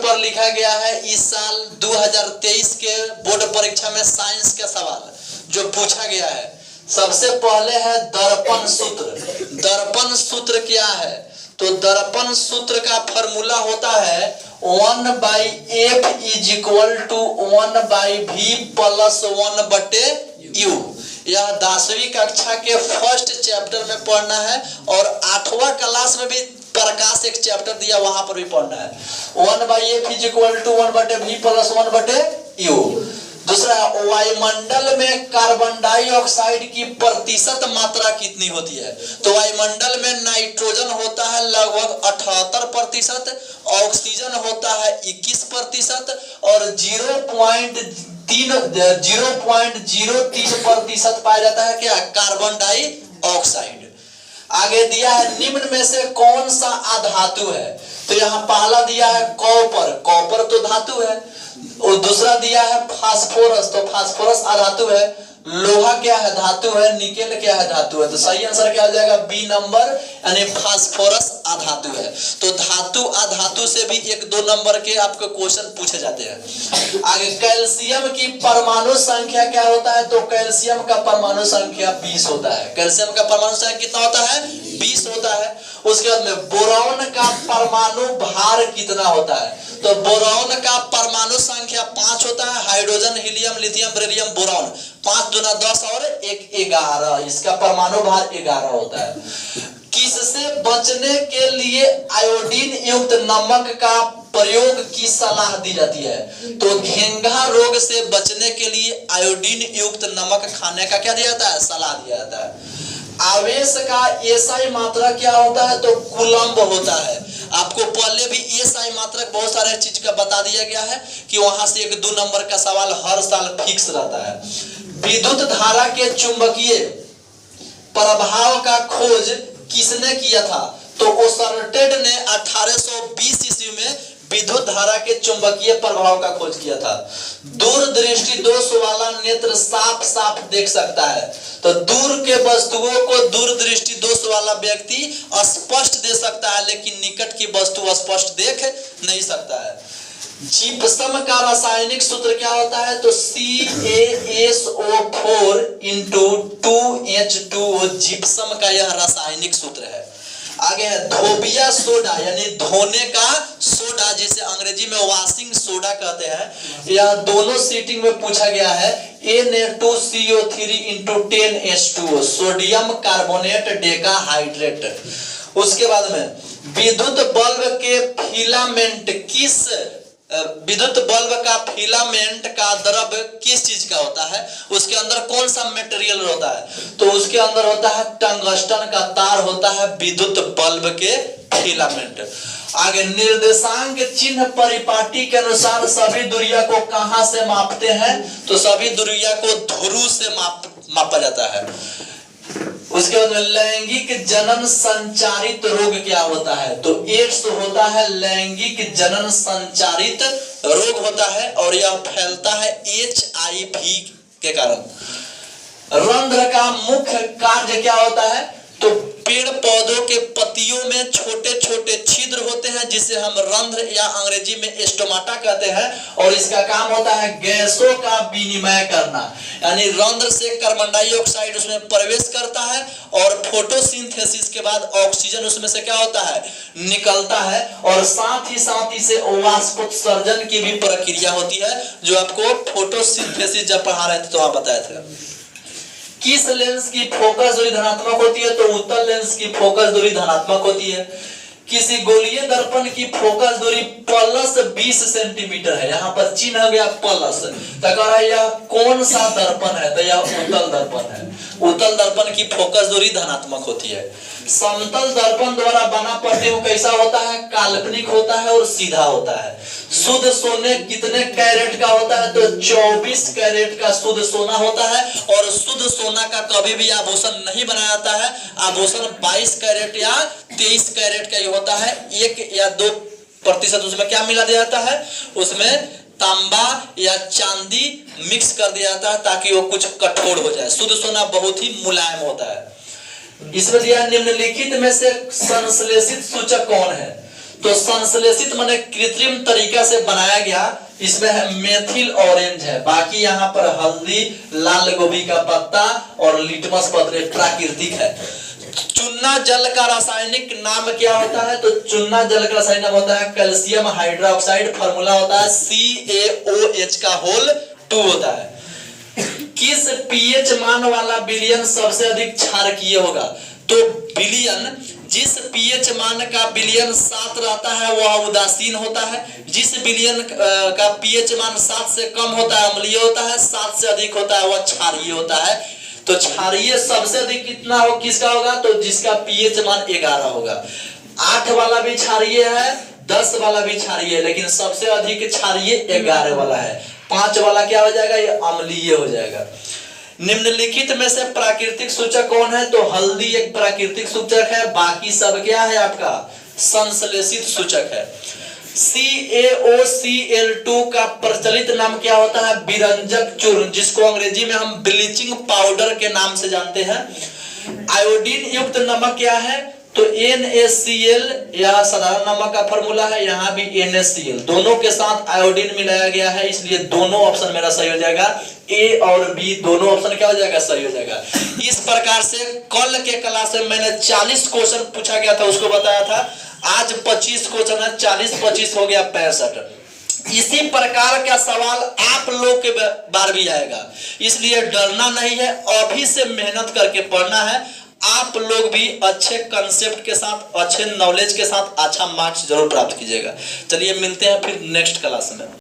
पर लिखा गया है इस साल 2023 के बोर्ड परीक्षा में साइंस का सवाल जो पूछा गया है। सबसे पहले है दर्पण सूत्र। दर्पण सूत्र क्या है? तो दर्पण सूत्र का फॉर्मूला होता है 1/f is equal to 1/v plus 1/u। यह 10वीं कक्षा के फर्स्ट चैप्टर में पढ़ना है और 8वां क्लास में भी प्रकाश एक चैप्टर दिया वहां पर भी पढ़ना है। 1/f is equal to 1/v plus 1/u। दूसरा, वायुमंडल में कार्बन डाइऑक्साइड की प्रतिशत मात्रा कितनी होती है? तो वायुमंडल में नाइट्रोजन होता है लगभग 78%, ऑक्सीजन होता है 21% और 0.03% पाया जाता है क्या? Carbon dioxide. आगे दिया है निम्न में से कौन सा अधातु है? तो यहाँ पहला दिया है कॉपर। कॉपर तो धातु है। और दूसरा दिया है फास्फोरस। तो फास्फोरस अधातु है। लोहा क्या है? धातु है। निकेल क्या है? धातु है। तो सही आंसर क्या हो जाएगा? बी नंबर, यानी फास्फोरस अधातु है। तो धातु अधातु से भी 1-2 नंबर के आपको क्वेश्चन पूछे जाते हैं। आगे कैल्शियम की परमाणु संख्या क्या होता है? तो कैल्शियम का परमाणु संख्या 20 होता है। कैल्शियम का परमाणु संख्या कितना होता है? 20 होता है। उसके बाद में बोरॉन का परमाणु भार कितना होता है? तो बोरॉन का परमाणु संख्या 5 होता है। Hydrogen, helium, lithium, beryllium, boron 5 दूना 10 और 1 11। इसका परमाणु भार 11 होता है। किससे बचने के लिए आयोडीन युक्त नमक का प्रयोग की सलाह दी जाती है? तो घेंघा रोग से बचने के लिए आयोडीन युक्त नमक खाने का क्या दिया जाता है? सलाह दिया जाता है। आवेश का एसआई मात्रक क्या होता है? तो कूलम्ब होता है। आपको पहले भी एसआई मात्रक बहुत सारे चीज का बता दिया गया है कि वहां से 1-2 नंबर का सवाल हर साल फिक्स रहता है। विद्युत धारा के चुंबकीय प्रभाव का खोज किसने किया था? तो ओसर्टेड ने 1820 ईस्वी में विद्युत धारा के चुंबकीय प्रभाव का खोज किया था। दूरदृष्टि दोष वाला नेत्र साफ साफ देख सकता है। तो दूर के वस्तुओं को दूरदृष्टि दोष वाला व्यक्ति स्पष्ट देख सकता है, लेकिन निकट की वस्तु स्पष्ट देख नहीं सकता है। जिप्सम का रासायनिक सूत्र क्या होता है? तो CaSO4 × 2H2O जिप्सम का यह रासायनिक सूत्र है। आगे है धोबिया सोडा, यानी धोने का सोडा, जिसे अंग्रेजी में वॉशिंग सोडा कहते हैं। यह दोनों सीटिंग में पूछा गया है। Na2CO3 × 10H2O sodium carbonate decahydrate. उसके बाद में विद्युत बल्ब के फिलामेंट विद्युत बल्ब का फिलामेंट का द्रव किस चीज का होता है? उसके अंदर कौन सा मटेरियल होता है? तो उसके अंदर होता है टंगस्टन का तार होता है विद्युत बल्ब के फिलामेंट। आगे निर्देशांक चिन्ह परिपाटी के अनुसार सभी दूरिया को कहां से मापते हैं? तो सभी दूरिया को ध्रुव से मापा जाता है। उसके बाद लैंगिक जनन संचारित रोग क्या होता है? तो एड्स होता है लैंगिक जनन संचारित रोग होता है और यह फैलता है HIV के कारण। रंध्र का मुख्य कार्य क्या होता है? तो पेड़ पौधों के पत्तियों में छोटे छोटे छिद्र होते हैं जिसे हम रंध्र या अंग्रेजी में स्टोमाटा कहते हैं, और इसका काम होता है गैसों का विनिमय करना। यानी रंध्र से कार्बन डाइऑक्साइड उसमें प्रवेश करता है और फोटोसिंथेसिस के बाद ऑक्सीजन उसमें से क्या होता है? निकलता है। और साथ ही से वाष्पोत्सर्जन की भी प्रक्रिया होती है, जो आपको फोटोसिंथेसिस जब पढ़ा रहे थे तो वहां बताए थे। किस लेंस की फोकस दूरी धनात्मक होती है? तो उत्तल लेंस की फोकस दूरी धनात्मक होती है। किसी गोलीय दर्पण की फोकस दूरी +20 सेंटीमीटर है। यहाँ पर चिन्ह हो गया प्लस, तो कह रहा है यह कौन सा दर्पण है? तो यह उत्तल दर्पण है। उत्तल दर्पण की फोकस दूरी धनात्मक होती है। समतल दर्पण द्वारा बना प्रतिबिंब कैसा होता है? काल्पनिक होता है और सीधा होता है। शुद्ध सोने कितने कैरेट का होता है? तो 24 कैरेट का शुद्ध सोना होता है। और शुद्ध सोना का कभी भी आभूषण नहीं बनाया जाता है। आभूषण 22 कैरेट या 23 कैरेट का ही होता है। 1 या 2% उसमें क्या मिला दिया जाता है? उसमें तांबा या चांदी मिक्स कर दिया जाता है ताकि वो कुछ कठोर हो जाए। शुद्ध सोना बहुत ही मुलायम होता है। इसमें दिया निम्नलिखित में से संश्लेषित सूचक कौन है? तो संश्लेषित माने कृत्रिम तरीका से बनाया गया, इसमें है मेथिल ऑरेंज है, बाकी यहाँ पर हल्दी, लाल गोभी का पत्ता और लिटमस पत्र प्राकृतिक है। चूना जल का रासायनिक नाम क्या होता है? तो चूना जल का रासायनिक नाम होता है कैल्शियम हाइड्रोक्साइड, फार्मूला होता है CaOH का होल 2 होता है। किस पीएच मान वाला विलयन सबसे अधिक क्षारकीय होगा? तो विलयन जिस पीएच मान का विलयन 7 रहता है वह उदासीन होता है, जिस विलयन का पीएच मान 7 से कम होता है अम्लीय होता है, 7 से अधिक होता है वह क्षारीय होता है। तो क्षारीय सबसे अधिक कितना हो, किसका होगा? तो जिसका पीएच मान 11 होगा। 8 वाला भी क्षारीय है, 10 वाला भी क्षारीय है, लेकिन सबसे अधिक क्षारीय 11 वाला है। 5 वाला क्या हो जाएगा? ये अम्लीय हो जाएगा। निम्नलिखित में से प्राकृतिक सूचक कौन है? तो हल्दी एक प्राकृतिक सूचक है, बाकी सब क्या है आपका? संश्लेषित सूचक है। CaOCl2 का प्रचलित नाम क्या होता है? विरंजक चूर्ण, जिसको अंग्रेजी में हम ब्लीचिंग पाउडर के नाम से जानते हैं। आयोडीन युक्त नमक क्या है? तो NaCl, यह साधारण नमक का फॉर्मूला है, यहाँ भी NaCl, दोनों के साथ आयोडीन मिलाया गया है, इसलिए दोनों ऑप्शन मेरा सही हो जाएगा। A और B दोनों ऑप्शन क्या हो जाएगा? सही हो जाएगा। इस प्रकार से कल के क्लास में मैंने 40 क्वेश्चन पूछा गया था, उसको बताया था। आज 25 क्वेश्चन है, 40-25 हो गया 65। इसी प्रकार का सवाल आप लोग के बार भी आएगा, इसलिए डरना नहीं है, अभी से मेहनत करके पढ़ना है। आप लोग भी अच्छे कंसेप्ट के साथ, अच्छे नॉलेज के साथ अच्छा मार्क्स जरूर प्राप्त कीजिएगा। चलिए मिलते हैं फिर नेक्स्ट क्लास में।